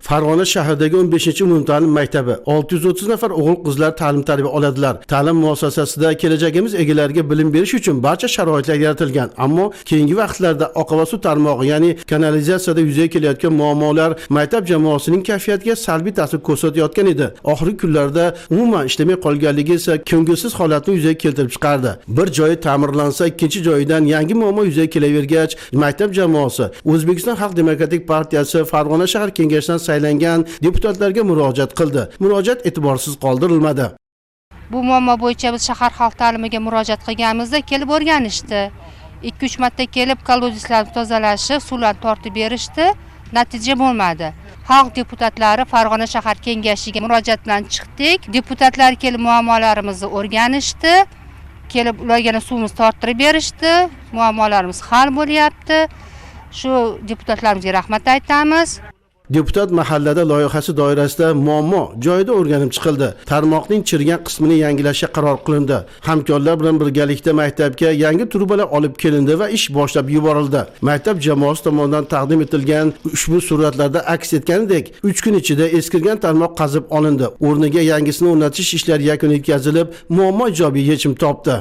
Farg'ona shahridagi 15-umumta'lim maktabi 630 nafar o'g'il-qizlar ta'lim-tarbiya oladilar. Ta'lim muassasasida kelajagimiz egalariga bilim berish uchun barcha sharoitlar yaratilgan. Ammo keyingi vaqtlarda oqova suv tarmog'i, ya'ni kanalizatsiyada yuzaga kelayotgan muammolar maktab jamoasining kayfiyatiga salbiy ta'sir ko'rsatayotgan edi. Oxirgi kunlarda umuman ishlamay qolganligi esa ko'ngilsiz holatni yuzaga keltirib chiqardi. Bir joyi ta'mirlansa, ikkinchi joyidan yangi muammo yuzaga kelavergach, maktab jamoasi O'zbekiston Xalq Demokratik partiyasi Farg'ona shahar kengashidan saylangan deputatlarga murojaat qildi. Murojaat e'tiborsiz qoldirilmadi. Bu muammo bo'yicha biz shahar xalq ta'limiga murojaat qilganimizda kelib o'rganishdi. 2-3 marta kelib kolodislarni tozalashi, suvlarni tortib berishdi, natija bo'lmadi. Xalq deputatlari Farg'ona shahar kengashiga murojaat bilan chiqdik. Deputatlar kelib muammolarimizni o'rganishdi. Kelib ularga suvimizni tortib berishdi. Muammolarimiz hal bo'lyapti. Shu deputatlarimizga rahmat aytamiz. Deputat mahallada loyihasi doirasida muammo joyida o'rganib chiqildi. Tarmoqning chirigan qismini yangilashga qaror qilindi. Hamkorlar bilan birgalikda maktabga yangi trubalar olib kelindi va ish boshlab yuborildi. Maktab jamoasi tomonidan taqdim etilgan ushbu suratlarda aks etganidek, 3 kun ichida eskirgan tarmoq qazib olindi. O'rniga yangisini o'rnatish ishlari yakuniga yetkazilib, muammo ijobiy yechim topdi.